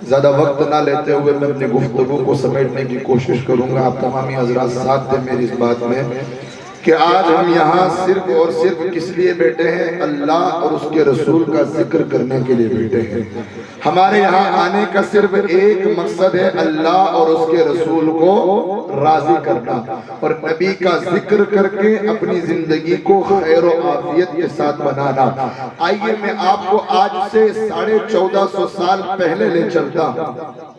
زیادہ وقت نہ لیتے ہوئے میں اپنی گفتگو کو سمیٹنے کی کوشش کروں گا. آپ تمامی حضرات ساتھ دیں میری اس بات میں کہ آج ہم یہاں صرف اور صرف کس لیے بیٹھے ہیں؟ اللہ اور اس کے رسول کا ذکر کرنے کے لیے بیٹھے ہیں. ہمارے یہاں آنے کا صرف ایک مقصد ہے، اللہ اور اس کے رسول کو راضی کرنا اور نبی کا ذکر کر کے اپنی زندگی کو خیر و عافیت کے ساتھ بنانا. آئیے میں آپ کو آج سے 1450 سال پہلے لے چلتا ہوں.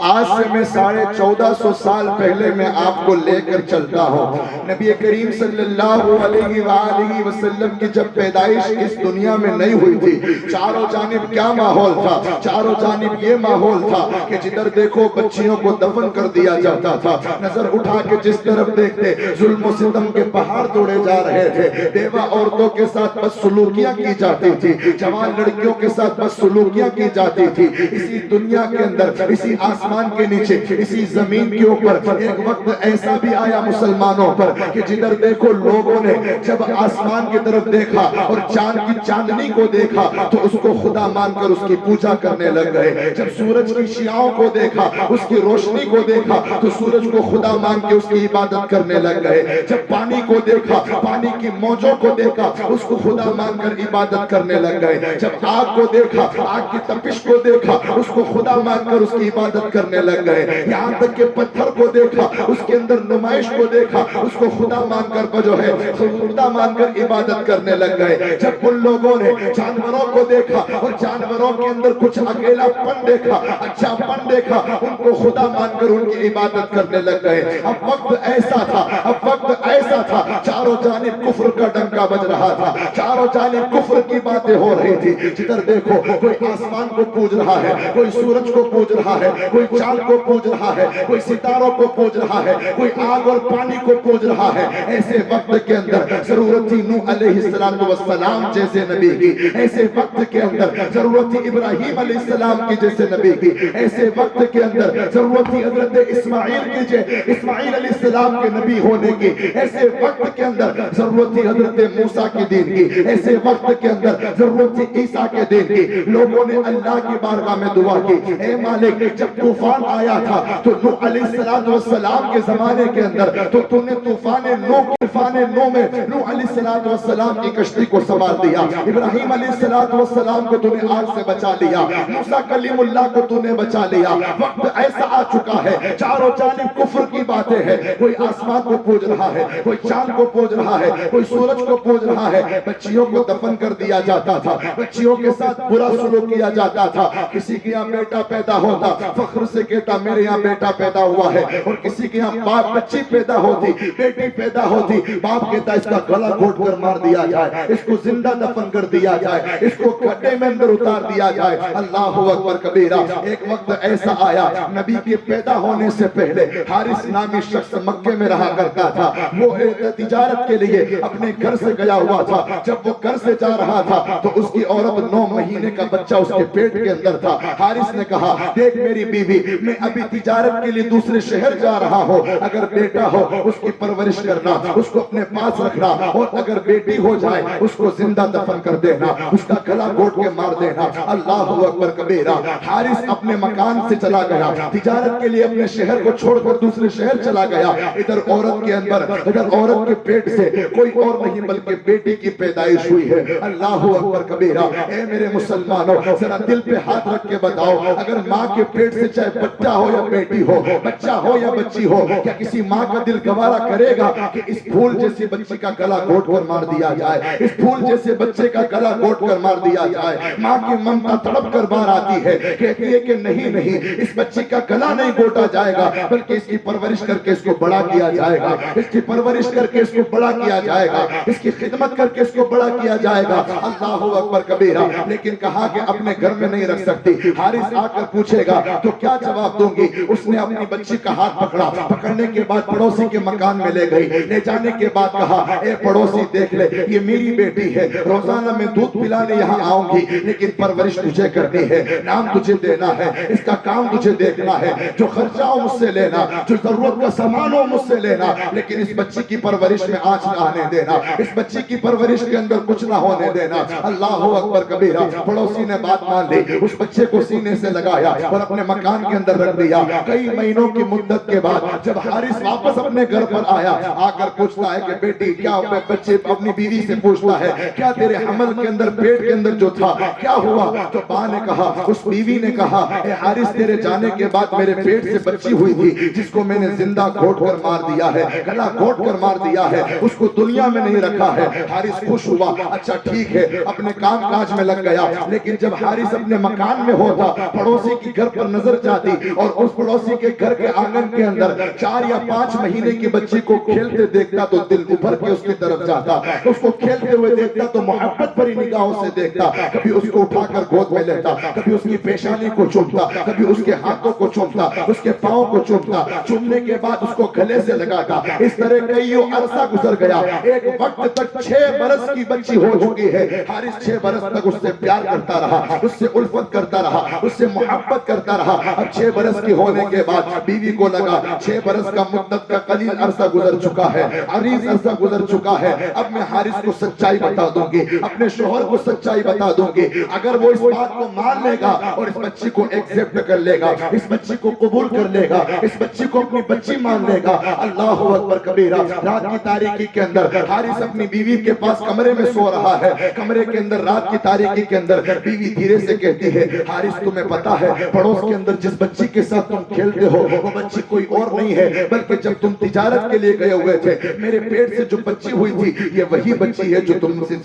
آج سے میں 1450 سال پہلے میں آپ کو لے کر چلتا ہوں. نبی کریم صلی اللہ علیہ وآلہ وسلم کی جب پیدائش اس دنیا میں نہیں ہوئی تھی، چاروں جانب کیا ماحول تھا؟ چاروں جانب یہ ماحول تھا کہ جدھر دیکھو بچیوں کو دفن کر دیا جاتا تھا. نظر اٹھا کے جس طرف دیکھتے ظلم و ستم کے پہاڑ توڑے جا رہے تھے. بیوہ عورتوں کے ساتھ بدسلوکیاں کی جاتی تھی، جوان لڑکیوں کے ساتھ بدسلوکیاں کی جاتی تھی. اسی دنیا کے اندر، اسی آسمان کے نیچے، اسی زمین کے اوپر ایک وقت ایسا بھی آیا مسلمانوں پر کہ جدھر دیکھو لوگوں نے جب آسمان کی طرف دیکھا اور چاند کی چاندنی کو دیکھا تو اس کو خدا مان کر اس کی پوجا کرنے لگ گئے. جب سورج کی شعاعوں کو دیکھا، اس کی روشنی کو دیکھا تو سورج کو خدا مان کے اس کی عبادت کرنے لگ گئے. جب پانی کو دیکھا، پانی کی موجوں کو دیکھا، اس کو خدا مان کر عبادت کرنے لگ گئے. جب آگ کو دیکھا، آگ کی تپش کو دیکھا، اس کو خدا مان کر اس کی عبادت کرنے لگ گئے. یہاں تک کہ پتھر کو دیکھا، اس کے اندر نمائش کو دیکھا، اس کو خدا مان کر جو ہے خدا مان کر عبادت کرنے لگ گئے. جب ان لوگوں نے جانوروں کو دیکھا اور جانوروں کے اندر کچھ اکیلا پن دیکھا، اچھا پن دیکھا، ان کو خدا مان کر ان کی عبادت کرنے لگ گئے. اب وقت ایسا تھا، اب وقت ایسا تھا، چاروں جانب کفر کا ڈنکا بج رہا تھا، چاروں جانب کفر کی باتیں ہو رہی تھی. جدھر دیکھو کوئی آسمان کو پوج رہا ہے، کوئی سورج کو پوج رہا ہے، کوئی چاند کو پوج رہا ہے، کوئی ستاروں کو پوج رہا ہے، کوئی آگ اور پانی کو پوج رہا ہے. ایسے وقت کے اندر ضرورت تھی نوح علیہ السلام جیسے نبی کی. ایسے وقت کے اندر ضرورت تھی ابراہیم علیہ السلام کی جیسے نبی کی. ایسے وقت کے اندر ضرورت تھی حضرت اسماعیل علیہ السلام کے نبی ہونے کی. ایسے وقت کے اندر ضرورت تھی حضرت موسیٰ کی دین کی. ایسے وقت کے اندر ضرورت تھی عیسیٰ کے دین کی. لوگوں نے اللہ کی بارگاہ میں دعا کی، اے مالک جب طوفان آیا تھا تو نوح علیہ السلام کے زمانے کے اندر تو نے طوفان نو میں نوح علیہ السلام کی کشتی کو سنبھال دیا. ابراہیم علیہ السلام کو تو نے آگ سے بچا لیا. موسیٰ کلیم اللہ کو تو نے بچا لیا. وقت ایسا آ چکا ہے، چاروں جانب کفر کی باتیں ہیں. کوئی آسمان کو پوج رہا ہے، کوئی چاند کو پوج رہا ہے، کوئی سورج کو پوج رہا ہے. بچیوں کو دفن کر دیا جاتا تھا، بچیوں کے ساتھ برا سلوک کیا جاتا تھا. کسی کے یہاں بیٹا پیدا ہوتا فخر سے کہتا میرے یہاں بیٹا پیدا ہوا ہے، اور کسی کے یہاں باپ بچی پیدا ہوتی، بیٹی پیدا ہوتی، باپ کہتا اس کا گلا گھونٹ کر مار دیا جائے، اس کو زندہ دفن کر دیا جائے، اس کو گڈھے میں اندر اتار دیا جائے. اللہ اکبر کبیرہ. ایک وقت ایسا آیا نبی کے پیدا ہونے سے پہلے حارث نامی شخص مکے میں رہا کرتا تھا. وہ تجارت کے لیے اپنے گھر سے گیا ہوا تھا. جب وہ گھر سے جا رہا تھا تو اس کی عورت 9 مہینے کا بچہ اس کے پیٹ کے اندر تھا. حارث نے کہا دیکھ میری بیوی، میں ابھی تجارت کے لیے دوسرے شہر جا رہا ہوں، اگر بیٹا ہو اس کی پرورش کرنا، اس کو اپنے پاس رکھنا، اور اگر بیٹی ہو جائے اس کو زندہ دفن کر دینا، اس کا گلا گھونٹ کے مار دینا. اللہ اکبر کبیرہ. حارث اپنے مکان سے چلا گیا، تجارت کے لیے اپنے شہر کو چھوڑ کر دوسرے شہر چلا گیا. ادھر عورت کے اندر، ادھر عورت کے پیٹ سے کوئی اور نہیں بلکہ بیٹی کی پیدائش ہوئی ہے. اللہ اکبر کبیرہ. اے میرے مسلمانوں ذرا دل پہ ہاتھ رکھ کے بتاؤ، اگر ماں کے پیٹ سے چاہے بچہ ہو یا بیٹی ہو، بچہ ہو یا بچی ہو، کیا کسی ماں کا دل گوارا کرے گا کہ اس پھول جیسے بچی کا گلا گھونٹ کر مار دیا جائے، اس پھول جیسے بچے کا گلا گھونٹ کر مار دیا جائے؟ ماں کی ممتا تڑپ کر باہر آتی ہے، کہتی ہے کہ نہیں اس بچی کا گلا نہیں گھونٹا جائے گا، بلکہ اس کی پرورش کر کے اس کو بڑا کیا جائے گا، اس کی پرورش کر کے اس کو بڑا کیا جائے گا، اس کی خدمت کر کے اس کو بڑا کیا جائے گا. اللہ اکبر کبیرہ. لیکن کہا کہ اپنے گھر میں نہیں رکھ سکتی. حارث آ کر پوچھے گا تو کیا کیا جواب دوں گی؟ اس نے اپنی بچی کا ہاتھ پکڑا، پکڑنے کے بعد پڑوسی کے مکان میں لے گئی، لے جانے کے بعد کہا اے پڑوسی دیکھ لے یہ میری بیٹی ہے، روزانہ میں دودھ پلانے یہاں آؤں گی لیکن پرورش تجھے کرنی ہے، نام تجھے دینا ہے، اس کا کام تجھے دیکھنا ہے، جو خرچہ ہو مجھ سے لینا، جو ضرورت کا سامان ہو مجھ سے لینا، لیکن اس بچی کی پرورش میں آنچ نہ آنے دینا، اس بچی کی پرورش کے اندر کچھ نہ ہونے دینا۔ اللہ اکبر کبیرہ۔ پڑوسی نے بات مان لی، اس بچے کو سینے سے لگایا اور اپنے مکان کے اندر رکھ دیا۔ کئی مہینوں کی مدت کے بعد جب حارث واپس اپنے گھر پر آیا، آ کر پوچھتا ہے کہ بیٹی کیا بچے، اپنی بیوی سے پوچھتا ہے کیا تیرے حمل کے اندر، پیٹ کے اندر جو تھا کیا ہوا؟ تو ماں نے کہا، اس بیوی نے کہا اے حارث تیرے جانے کے بعد میرے پیٹ سے بچی ہوئی تھی جس کو میں نے زندہ گھونٹ کر مار دیا ہے، گلا گھونٹ کر مار دیا ہے، اس کو دنیا میں نہیں رکھا ہے۔ حارث خوش ہوا، اچھا ٹھیک ہے، اپنے کام کاج میں لگ گیا۔ لیکن جب حارث اپنے مکان میں ہوتا، پڑوسی کی گھر پر نظر جاتی اور اس پڑوسی کے گھر کے آنگن کے اندر 4 یا 5 مہینے کی بچی کو کھیلتے دیکھتا تو دل ابھر کے اس کی طرف جاتا، اس کو کھیلتے ہوئے دیکھتا تو محبت بھری نگاہوں سے دیکھتا، کبھی اس کو اٹھا کر گود میں لیتا، کبھی اس کی پیشانی کو چومتا، کبھی اس کے ہاتھوں کو چومتا، اس کے پاؤں کو چومتا، چومنے کے بعد اس کو گلے سے لگاتا۔ اس طرح کئیوں عرصہ گزر گیا، ایک وقت تک 6 برس کی بچی ہو چکی ہے۔ حارث 6 برس تک اس سے پیار کرتا رہا، اس سے الفت کرتا رہا، اس سے محبت کرتا رہا۔ اب 6 برس کی ہونے کے بعد بیوی کو لگا 6 برس کا مدت کا قلیل عرصہ گزر چکا ہے، عریض عرصہ گزر چکا ہے، اب میں حارث کو سچائی بتا دوں گی، اپنے شوہر کو سچائی بتا دوں گی۔ اگر وہ اس بات کو مان لے گا اور اس بچی کو ایکسپٹ کر لے گا، اس بچی کو قبول کر لے گا، اس بچی کو اپنی بچی مان لے گا، اللہ اکبر کبیرہ۔ رات کی تاریکی کے اندر حارث اپنی بیوی کے پاس کمرے میں سو رہا ہے، کمرے کے اندر رات کی تاریکی کے اندر بیوی دھیرے سے کہتی ہے حارث تمہیں پتا ہے پڑوس کے اندر جس بچی کے ساتھ تم کھیلتے ہو وہ بچی کوئی اور نہیں ہے بلکہ جب تم تجارت کے لیے گئے ہوئے تھے میرے پیٹ سے جو بچی ہوئی تھی یہ وہی بچی ہے جو تم سے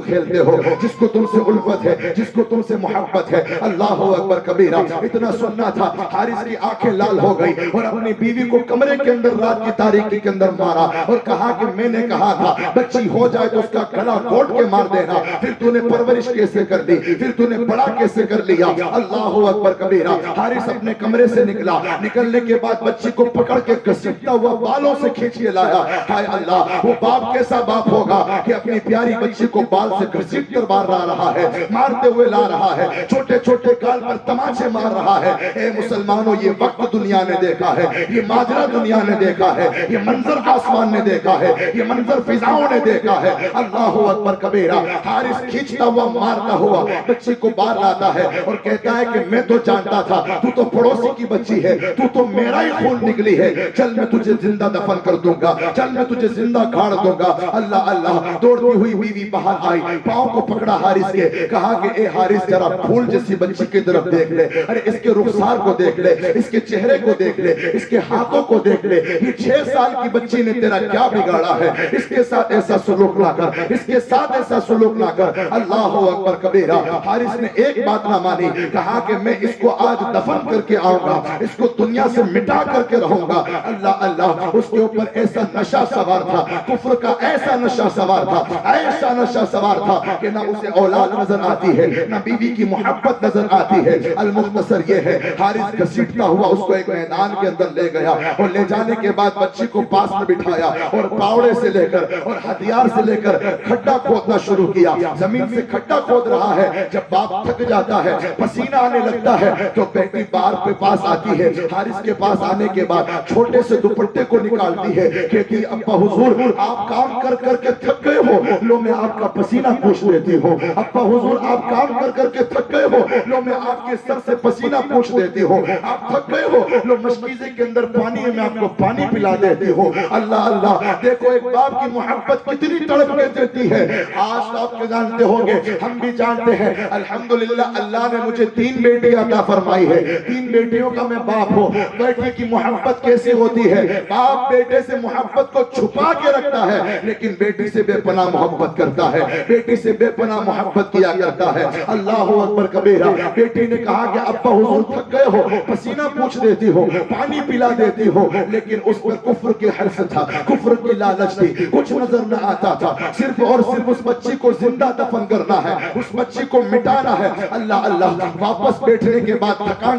کھیلتے ہو، جس کو تم سے الفت ہے، جس کو تم سے محبت ہے۔ اللہ اکبر کبیرہ۔ اتنا سننا تھا، حارث کی آنکھیں لال ہو گئی اور اپنی بیوی کو کمرے کے اندر رات کی تاریکی کے اندر مارا اور کہا کہ میں نے کہا تھا بچی ہو جائے تو اس کا گلا گھونٹ کے مار دینا، پھر تو نے پرورش کیسے کر دی، پھر تو نے بڑا کیسے کر لیا۔ اللہ اکبر کبیرہ۔ حارث اپنے کمرے سے نکلا، نکلنے کے بعد بچی کو پکڑ کے گھسیٹتا ہوا بالوں سے کھینچ کے لایا۔ ہائے اللہ، وہ باپ کیسا باپ ہوگا کہ اپنی پیاری بچی کو بال سے گھسیٹ کر مار رہا ہے، مارتے ہوئے لا رہا ہے، چھوٹے چھوٹے گال پر تماچے مار رہا ہے۔ اے مسلمانوں، یہ وقت دنیا نے دیکھا ہے، یہ ماجرا دنیا نے دیکھا ہے، یہ منظر آسمان نے دیکھا ہے، یہ منظر فضاؤں نے دیکھا ہے۔ اللہ اکبر کبیرہ۔ حارث کھینچتا ہوا مارتا ہوا بچی کو باہر لاتا ہے اور کہتا ہے کہ میں تو جانتا تھا تو تو پڑوسی کی بچی ہے، تو تو میرا ہی خون نکلی ہے، چل میں تجھے زندہ دفن کر دوں گا، چل میں تجھے زندہ گھاڑ دوں گا۔ اللہ اللہ۔ دوڑتی ہوئی بیوی باہر آئی، پاؤں کو پکڑا حارث کے، کہا کہ اے حارث ذرا پھول جیسی بچی کی طرف دیکھ لے، ارے اس کے رخسار کو دیکھ لے، اس کے چہرے کو دیکھ لے، اس کے ہاتھوں کو دیکھ لے، یہ 6 سال کی بچی نے تیرا کیا بگاڑا ہے، اس کے ساتھ ایسا سلوک نہ کر، اس کے ساتھ ایسا سلوک نہ کر۔ اللہ اکبر کبیرہ۔ حارث نے ایک بات نہ مانی، کہا کہ میں اس کو آج دفن کر کے آؤں گا، اس کو دنیا سے مٹا کر کے رہوں گا۔ اللہ اللہ۔ اس کے اوپر ایسا نشہ سوار تھا، کفر کا ایسا نشہ سوار تھا، ایسا نشہ سوار تھا کہ نہ اسے اولاد نظر آتی ہے، نہ بیوی کی محبت نظر آتی ہے۔ المختصر یہ ہے، حارث گھسیٹتا ہوا اس کو ایک میدان کے اندر لے گیا اور لے جانے کے بعد بچی کو پاس میں بٹھایا اور پاوڑے سے لے کر اور ہتھیار سے لے کر کھڈا کھودنا شروع کیا۔ زمین سے کھڈا کھود رہا ہے۔ جب باپ تھک جاتا ہے، پسینہ آنے لگتا ہے تو بیٹی باہر پہ پاس آتی ہے۔ حارث کے پاس آنے کے بعد چھوٹے سے دوپٹے کو نکالتی ہے، کہتی ابا حضور آپ کام کر کر کے تھک گئے ہو، لو میں آپ کا پسینہ پوچھ دیتی ہوں۔ ابا حضور آپ کام کر کر کے تھک گئے ہو، لو میں آپ کے سر سے پسینہ پوچھ دیتی ہوں۔ آپ تھک گئے ہو، لو مشکیزے کے اندر پانی ہے، میں آپ کو پانی پلا دیتی ہوں۔ اللہ اللہ۔ دیکھو ایک باپ کی محبت کتنی تڑپ کے دیتی ہے۔ آج آپ کے جانتے ہوں گے، ہم بھی جانتے ہیں، الحمدللہ اللہ نے مجھے 3 بیٹی عطا فرمائی ہے، 3 بیٹیوں کا میں باپ ہوں۔ بیٹی کی محبت کیسی ہوتی ہے؟ باپ بیٹے سے محبت کو چھپا کے رکھتا ہے لیکن بیٹی سے بے پناہ محبت کرتا ہے، بیٹی سے بے پناہ محبت کیا کرتا ہے۔ اللہ اکبر کبیرہ۔ بیٹی نے کہا کہ ابا حضور تھک گئے ہو، پسینہ پوچھ دیتی ہو، پانی پلا دیتی ہو، لیکن اس پر کفر کی حرص تھا، کفر کی لالچ تھی، کچھ نظر نہ آتا تھا، صرف اور صرف اس بچی کو زندہ دفن کرنا ہے، اس بچی کو مٹانا ہے۔ اللہ اللہ۔ واپس بیٹھنے کے بعد تھکان